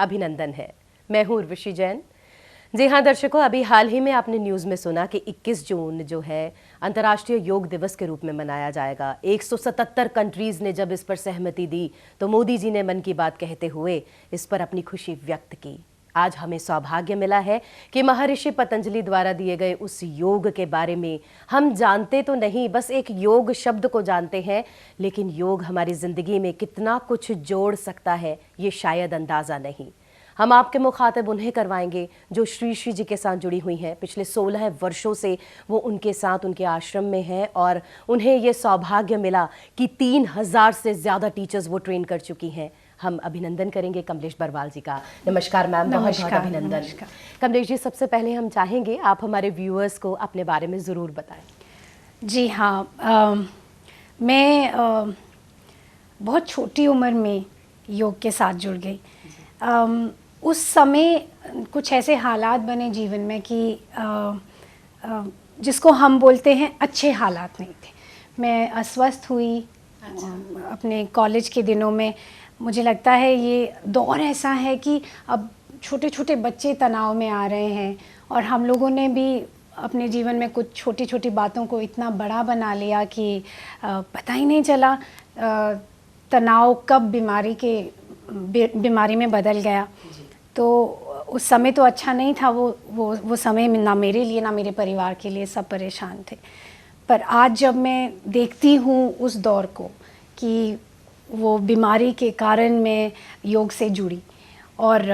अभिनंदन है। मैं हूँ उर्वशी जैन। जी हाँ दर्शकों, अभी हाल ही में आपने न्यूज़ में सुना कि 21 जून जो है अंतर्राष्ट्रीय योग दिवस के रूप में मनाया जाएगा। 177 कंट्रीज़ ने जब इस पर सहमति दी तो मोदी जी ने मन की बात कहते हुए इस पर अपनी खुशी व्यक्त की। आज हमें सौभाग्य मिला है कि महर्षि पतंजलि द्वारा दिए गए उस योग के बारे में हम जानते तो नहीं, बस एक योग शब्द को जानते हैं, लेकिन योग हमारी ज़िंदगी में कितना कुछ जोड़ सकता है ये शायद अंदाज़ा नहीं। हम आपके मुखातिब उन्हें करवाएंगे जो श्री श्री जी के साथ जुड़ी हुई हैं। पिछले 16 वर्षों से वो उनके साथ उनके आश्रम में हैं और उन्हें ये सौभाग्य मिला कि 3000 से ज़्यादा टीचर्स वो ट्रेन कर चुकी हैं। हम अभिनंदन करेंगे कमलेश बरवाल जी का। नमस्कार मैम, बहुत बहुत अभिनंदन। कमलेश जी, सबसे पहले हम चाहेंगे आप हमारे व्यूअर्स को अपने बारे में ज़रूर बताएं। जी हाँ, मैं बहुत छोटी उम्र में योग के साथ जुड़ गई। उस समय कुछ ऐसे हालात बने जीवन में कि जिसको हम बोलते हैं अच्छे हालात नहीं थे। मैं अस्वस्थ हुई। अपने कॉलेज के दिनों में मुझे लगता है ये दौर ऐसा है कि अब छोटे छोटे बच्चे तनाव में आ रहे हैं और हम लोगों ने भी अपने जीवन में कुछ छोटी छोटी बातों को इतना बड़ा बना लिया कि पता ही नहीं चला तनाव कब बीमारी में बदल गया। तो उस समय तो अच्छा नहीं था वो समय, ना मेरे लिए ना मेरे परिवार के लिए, सब परेशान थे। पर आज जब मैं देखती हूँ उस दौर को कि वो बीमारी के कारण मैं योग से जुड़ी और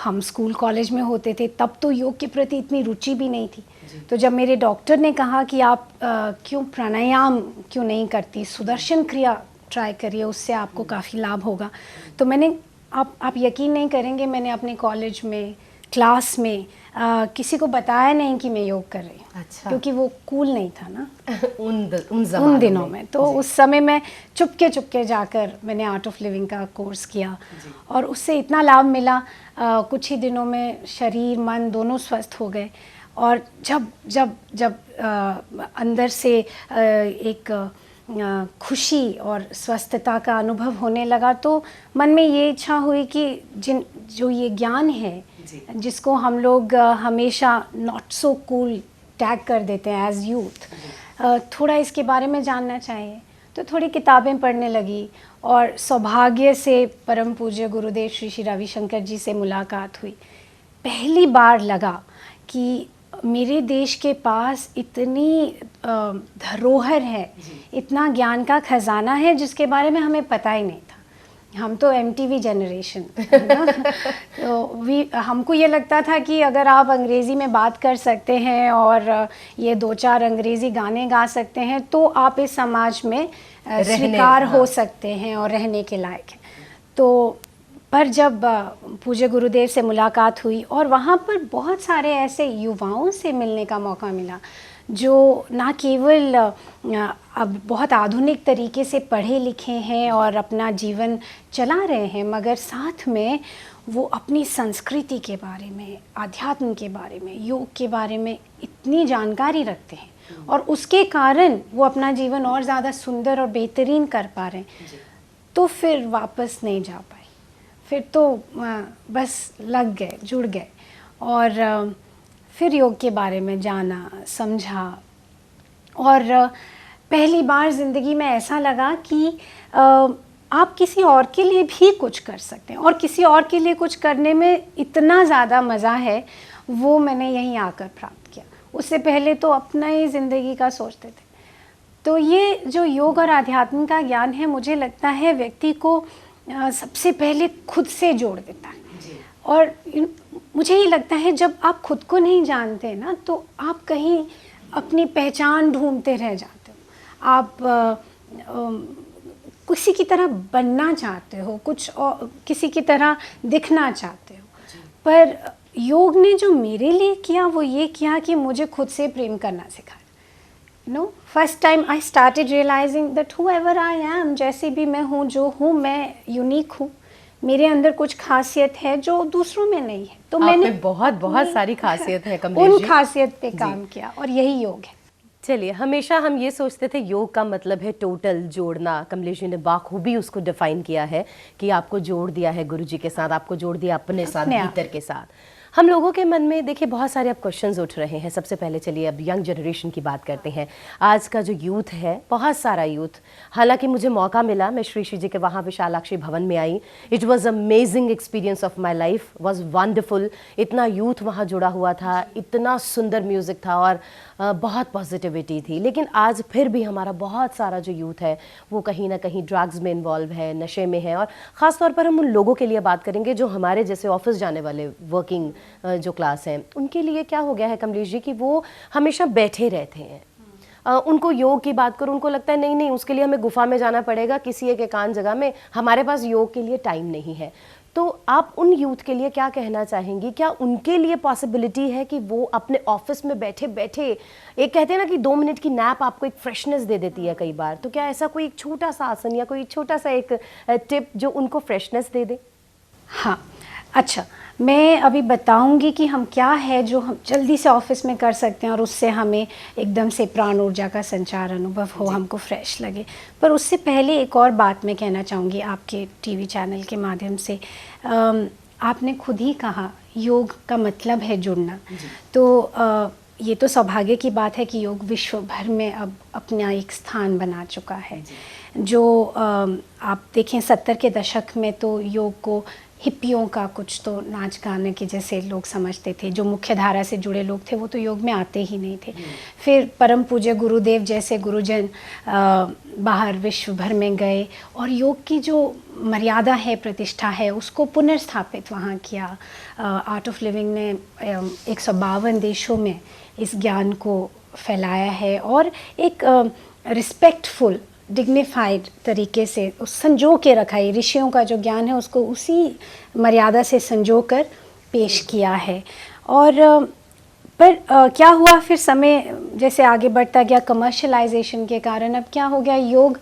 हम स्कूल कॉलेज में होते थे तब तो योग के प्रति इतनी रुचि भी नहीं थी। तो जब मेरे डॉक्टर ने कहा कि आप क्यों प्राणायाम क्यों नहीं करती, सुदर्शन क्रिया ट्राई करिए, उससे आपको काफ़ी लाभ होगा। तो मैंने आप यकीन नहीं करेंगे, मैंने अपने कॉलेज में क्लास में किसी को बताया नहीं कि मैं योग कर रही हूँ। अच्छा। क्योंकि वो कूल नहीं था ना उन दिनों में। तो उस समय मैं चुपके जाकर मैंने आर्ट ऑफ लिविंग का कोर्स किया और उससे इतना लाभ मिला। कुछ ही दिनों में शरीर मन दोनों स्वस्थ हो गए और जब अंदर से एक खुशी और स्वस्थता का अनुभव होने लगा तो मन में ये इच्छा हुई कि जो ये ज्ञान है जिसको हम लोग हमेशा नॉट सो कूल टैग कर देते हैं एज यूथ, थोड़ा इसके बारे में जानना चाहिए। तो थोड़ी किताबें पढ़ने लगी और सौभाग्य से परम पूज्य गुरुदेव श्री श्री रविशंकर जी से मुलाकात हुई। पहली बार लगा कि मेरे देश के पास इतनी धरोहर है, इतना ज्ञान का खजाना है जिसके बारे में हमें पता ही नहीं था। हम तो MTV जनरेशन तो हमको ये लगता था कि अगर आप अंग्रेज़ी में बात कर सकते हैं और ये 2-4 अंग्रेज़ी गाने गा सकते हैं तो आप इस समाज में स्वीकार हो सकते हैं और रहने के लायक हैं। तो पर जब पूज्य गुरुदेव से मुलाकात हुई और वहाँ पर बहुत सारे ऐसे युवाओं से मिलने का मौका मिला जो ना केवल अब बहुत आधुनिक तरीके से पढ़े लिखे हैं और अपना जीवन चला रहे हैं, मगर साथ में वो अपनी संस्कृति के बारे में, आध्यात्म के बारे में, योग के बारे में इतनी जानकारी रखते हैं और उसके कारण वो अपना जीवन और ज़्यादा सुंदर और बेहतरीन कर पा रहे हैं। तो फिर वापस नहीं जा पाए, फिर तो बस लग गए, जुड़ गए और फिर योग के बारे में जाना, समझा और पहली बार ज़िंदगी में ऐसा लगा कि आप किसी और के लिए भी कुछ कर सकते हैं और किसी और के लिए कुछ करने में इतना ज़्यादा मज़ा है, वो मैंने यहीं आकर प्राप्त किया। उससे पहले तो अपना ही ज़िंदगी का सोचते थे। तो ये जो योग और आध्यात्म का ज्ञान है, मुझे लगता है व्यक्ति को सबसे पहले खुद से जोड़ देता है। और मुझे ये लगता है जब आप खुद को नहीं जानते ना तो आप कहीं अपनी पहचान ढूंढते रह जाते हो। आप किसी की तरह बनना चाहते हो, कुछ और किसी की तरह दिखना चाहते हो। पर योग ने जो मेरे लिए किया वो ये किया कि मुझे खुद से प्रेम करना सिखाया। First time I started realising that whoever I am, जैसे भी मैं हूँ, जो हूँ, मैं यूनिक हूँ। मेरे अंदर कुछ खासियत है जो दूसरों में नहीं है। तो मैंने बहुत सारी खासियत है कमलेश जी। उन खासियत पे काम किया और यही योग है। चलिए, हमेशा हम ये सोचते थे योग का मतलब है टोटल जोड़ना। कमलेश जी ने बाखूबी उसको डिफाइन किया है कि आपको जोड़ दिया है गुरु जी के साथ, आपको जोड़ दिया अपने साथ, भीतर के साथ। हम लोगों के मन में देखिए बहुत सारे अब क्वेश्चंस उठ रहे हैं। सबसे पहले चलिए अब यंग जनरेशन की बात करते हैं। आज का जो यूथ है, बहुत सारा यूथ, हालांकि मुझे मौका मिला, मैं श्री श्री जी के वहाँ विशालाक्षी भवन में आई। It was amazing experience of my life, was wonderful. इतना यूथ वहाँ जुड़ा हुआ था, इतना सुंदर म्यूज़िक था और बहुत पॉजिटिविटी थी। लेकिन आज फिर भी हमारा बहुत सारा जो यूथ है वो कहीं ना कहीं ड्रग्स में इन्वॉल्व है, नशे में है। और ख़ास तौर पर हम उन लोगों के लिए बात करेंगे जो हमारे जैसे ऑफिस जाने वाले वर्किंग जो क्लास हैं, उनके लिए क्या हो गया है कमलेश जी कि वो हमेशा बैठे रहते हैं। उनको योग की बात करो, उनको लगता है नहीं नहीं उसके लिए हमें गुफा में जाना पड़ेगा, किसी एक एकांत जगह में, हमारे पास योग के लिए टाइम नहीं है। तो आप उन यूथ के लिए क्या कहना चाहेंगी? क्या उनके लिए पॉसिबिलिटी है कि वो अपने ऑफिस में बैठे बैठे, एक कहते हैं ना कि 2 मिनट की नैप आपको एक फ्रेशनेस दे देती है कई बार, तो क्या ऐसा कोई एक छोटा सा आसन या कोई छोटा सा एक टिप जो उनको फ्रेशनेस दे दे? हाँ, अच्छा, मैं अभी बताऊंगी कि हम क्या है जो हम जल्दी से ऑफिस में कर सकते हैं और उससे हमें एकदम से प्राण ऊर्जा का संचार अनुभव हो, हमको फ्रेश लगे। पर उससे पहले एक और बात मैं कहना चाहूँगी आपके टीवी चैनल के माध्यम से। आपने खुद ही कहा योग का मतलब है जुड़ना, तो ये तो सौभाग्य की बात है कि योग विश्व भर में अब अपना एक स्थान बना चुका है। जो आप देखें 70 के दशक में तो योग को हिप्पियों का कुछ तो नाच गाने के जैसे लोग समझते थे, जो मुख्य धारा से जुड़े लोग थे वो तो योग में आते ही नहीं थे। फिर परम पूज्य गुरुदेव जैसे गुरुजन बाहर विश्व भर में गए और योग की जो मर्यादा है, प्रतिष्ठा है, उसको पुनर्स्थापित वहाँ किया। आर्ट ऑफ लिविंग ने 152 देशों में इस ज्ञान को फैलाया है और एक रिस्पेक्टफुल डिग्निफाइड तरीके से उस संजो के रखा है। ऋषियों का जो ज्ञान है उसको उसी मर्यादा से संजो कर पेश किया है। और पर क्या हुआ फिर समय जैसे आगे बढ़ता गया, कमर्शलाइजेशन के कारण अब क्या हो गया, योग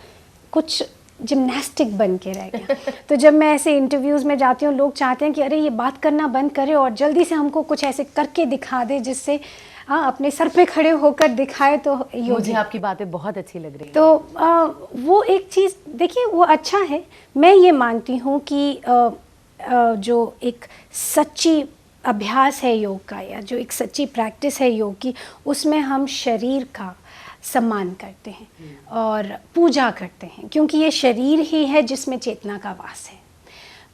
कुछ जिम्नास्टिक बन के रह गया। तो जब मैं ऐसे इंटरव्यूज़ में जाती हूँ, लोग चाहते हैं कि अरे ये बात करना बंद करे और जल्दी से हमको कुछ ऐसे करके दिखा दे जिससे अपने सर पे खड़े होकर दिखाए। तो मुझे आपकी बातें बहुत अच्छी लग रही है। तो वो एक चीज़ देखिए, वो अच्छा है। मैं ये मानती हूँ कि जो एक सच्ची अभ्यास है योग का, या जो एक सच्ची प्रैक्टिस है योग की, उसमें हम शरीर का सम्मान करते हैं और पूजा करते हैं, क्योंकि ये शरीर ही है जिसमें चेतना का वास है।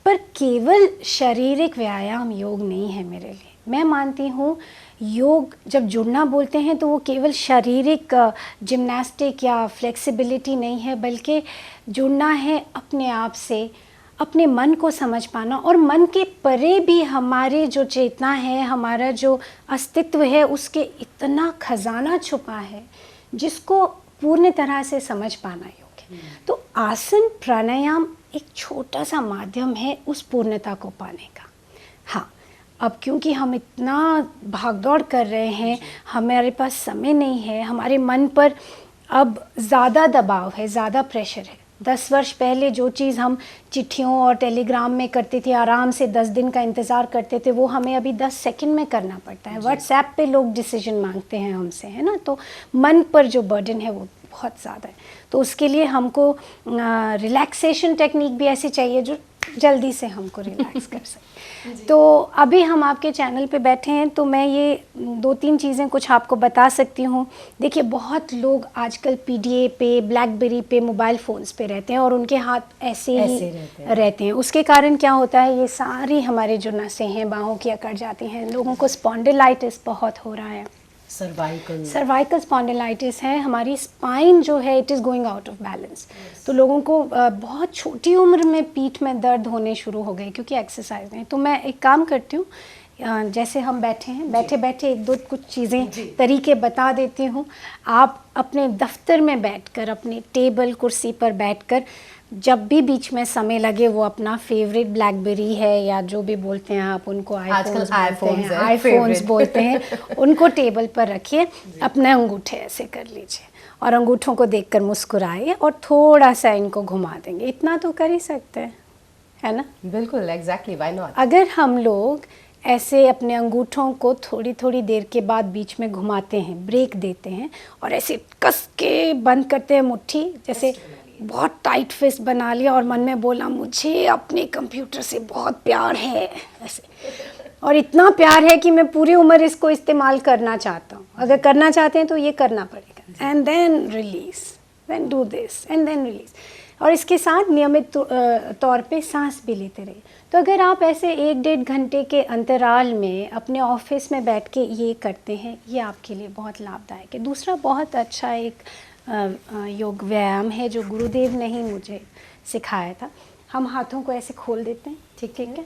पर केवल शारीरिक व्यायाम योग नहीं है मेरे लिए। मैं मानती हूँ योग जब जुड़ना बोलते हैं तो वो केवल शारीरिक जिम्नास्टिक या फ्लेक्सिबिलिटी नहीं है, बल्कि जुड़ना है अपने आप से, अपने मन को समझ पाना, और मन के परे भी हमारे जो चेतना है, हमारा जो अस्तित्व है, उसके इतना खजाना छुपा है जिसको पूर्ण तरह से समझ पाना योग है। तो आसन प्राणायाम एक छोटा सा माध्यम है उस पूर्णता को पाने का। हाँ, अब क्योंकि हम इतना भागदौड़ कर रहे हैं, हमारे पास समय नहीं है, हमारे मन पर अब ज़्यादा दबाव है, ज़्यादा प्रेशर है। 10 वर्ष पहले जो चीज़ हम चिट्ठियों और टेलीग्राम में करते थे, आराम से 10 दिन का इंतज़ार करते थे, वो हमें अभी 10 सेकंड में करना पड़ता है। व्हाट्सएप पे लोग डिसीजन मांगते हैं हमसे, है ना। तो मन पर जो बर्डन है वो बहुत ज़्यादा है। तो उसके लिए हमको रिलैक्सेशन टेक्निक भी ऐसी चाहिए जो जल्दी से हमको रिलैक्स कर सके। तो अभी हम आपके चैनल पे बैठे हैं, तो मैं ये 2-3 चीज़ें कुछ आपको बता सकती हूँ। देखिए, बहुत लोग आजकल पीडीए पे, ब्लैकबेरी पे, मोबाइल फ़ोन्स पे रहते हैं और उनके हाथ ऐसे ही रहते हैं। उसके कारण क्या होता है, ये सारी हमारे जो नसें हैं बाहों की अकड़ जाती हैं। लोगों को स्पॉन्डिलाइटिस बहुत हो रहा है, सर्वाइकल स्पॉन्डिलाइटिस है। हमारी स्पाइन जो है it is going out of balance. तो लोगों को बहुत छोटी उम्र में पीठ में दर्द होने शुरू हो गए क्योंकि एक्सरसाइज नहीं। तो मैं एक काम करती हूँ, जैसे हम बैठे हैं, बैठे बैठे 1-2 कुछ चीज़ें तरीके बता देती हूँ। आप अपने दफ्तर में बैठकर, अपने टेबल कुर्सी पर बैठकर, जब भी बीच में समय लगे, वो अपना फेवरेट ब्लैकबेरी है या जो भी बोलते हैं आप उनको, आईफोन्स बोलते हैं, उनको टेबल पर रखिए, अपने अंगूठे ऐसे कर लीजिए और अंगूठों को देखकर मुस्कुराइए और थोड़ा सा इनको घुमा देंगे। इतना तो कर ही सकते हैं, है ना। बिल्कुल, एग्जैक्टली, व्हाई नॉट। अगर हम लोग ऐसे अपने अंगूठों को थोड़ी थोड़ी देर के बाद बीच में घुमाते हैं, ब्रेक देते हैं और ऐसे कस के बंद करते हैं मुट्ठी, जैसे बहुत टाइट फिस्ट बना लिया और मन में बोला मुझे अपने कंप्यूटर से बहुत प्यार है ऐसे, और इतना प्यार है कि मैं पूरी उम्र इसको इस्तेमाल करना चाहता हूँ। अगर करना चाहते हैं तो ये करना पड़ेगा। And then release, then do this and then release. और इसके साथ नियमित तौर पे सांस भी लेते रहिए। तो अगर आप ऐसे 1-1.5 घंटे के अंतराल में अपने ऑफिस में बैठ के ये करते हैं, ये आपके लिए बहुत लाभदायक है। दूसरा बहुत अच्छा एक योग व्यायाम है जो गुरुदेव ने ही मुझे सिखाया था। हम हाथों को ऐसे खोल देते हैं, ठीक है,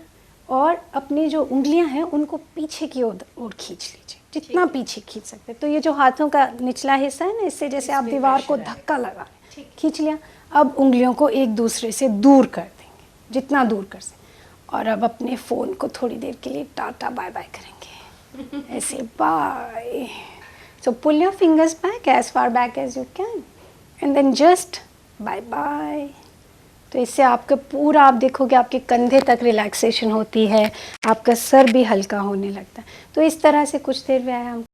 और अपनी जो उंगलियां हैं उनको पीछे की ओर खींच लीजिए, जितना पीछे खींच सकते। तो ये जो हाथों का निचला हिस्सा है ना, इससे जैसे आप दीवार को धक्का लगा रहे हैं, खींच लिया। अब उंगलियों को एक दूसरे से दूर कर देंगे, जितना दूर कर सकें। और अब अपने फ़ोन को थोड़ी देर के लिए टाटा बाय बाय करेंगे, ऐसे bye. So pull your fingers back as far back as you can and then just bye bye। तो इससे आपका पूरा, आप देखोगे आपके कंधे तक रिलैक्सेशन होती है, आपका सर भी हल्का होने लगता है। तो इस तरह से कुछ देर व्यायाम